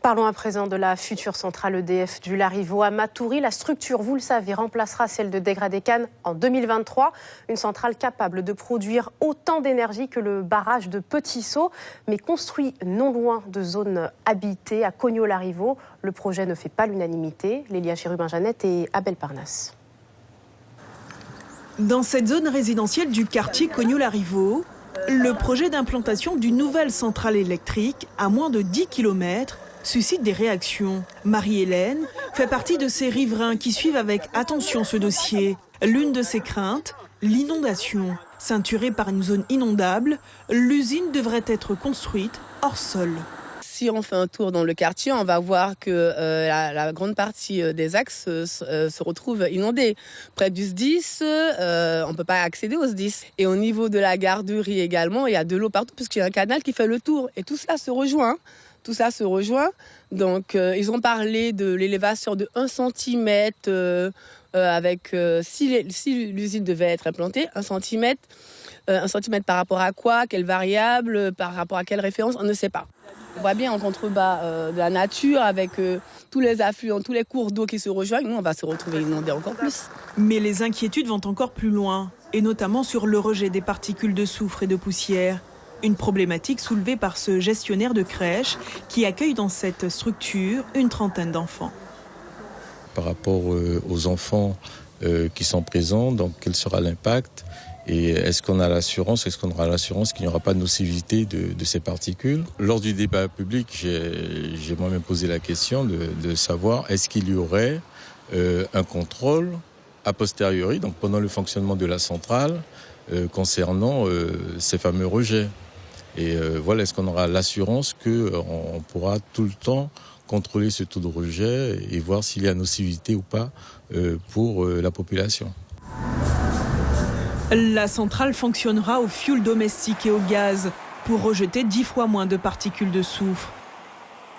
Parlons à présent de la future centrale EDF du Larivot à Matoury. La structure, vous le savez, remplacera celle de Degradé-Cannes en 2023. Une centrale capable de produire autant d'énergie que le barrage de Petit-Saut, mais construit non loin de zones habitées à Cognos-Larivot. Le projet ne fait pas l'unanimité. Lélia Chérubin-Jeannette et Abel Parnasse. Dans cette zone résidentielle du quartier Cognos-Larivot, le projet d'implantation d'une nouvelle centrale électrique à moins de 10 km suscite des réactions. Marie-Hélène fait partie de ces riverains qui suivent avec attention ce dossier. L'une de ses craintes, l'inondation. Ceinturée par une zone inondable, l'usine devrait être construite hors sol. Si on fait un tour dans le quartier, on va voir que la grande partie des axes se retrouve inondée. Près du SDIS, on ne peut pas accéder au SDIS. Et au niveau de la garderie également, il y a de l'eau partout puisqu'il y a un canal qui fait le tour. Et tout cela se rejoint. Donc, ils ont parlé de l'élévation de 1 cm avec, si l'usine devait être implantée, 1 cm. 1 cm par rapport à quoi? Quelle variable? Par rapport à quelle référence? On ne sait pas. On voit bien en contrebas de la nature avec tous les affluents, tous les cours d'eau qui se rejoignent. Nous, on va se retrouver inondés encore plus. Mais les inquiétudes vont encore plus loin, et notamment sur le rejet des particules de soufre et de poussière. Une problématique soulevée par ce gestionnaire de crèche qui accueille dans cette structure une trentaine d'enfants. Par rapport aux enfants qui sont présents, donc quel sera l'impact? Et est-ce qu'on a l'assurance, qu'il n'y aura pas de nocivité de ces particules? Lors du débat public, j'ai moi-même posé la question de savoir est-ce qu'il y aurait un contrôle a posteriori, donc pendant le fonctionnement de la centrale, concernant ces fameux rejets. Et voilà, est-ce qu'on aura l'assurance qu'on pourra tout le temps contrôler ce taux de rejet et voir s'il y a nocivité ou pas pour la population. La centrale fonctionnera au fioul domestique et au gaz pour rejeter 10 fois moins de particules de soufre.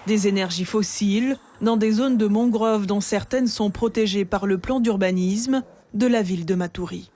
Des énergies fossiles dans des zones de mangroves dont certaines sont protégées par le plan d'urbanisme de la ville de Matoury.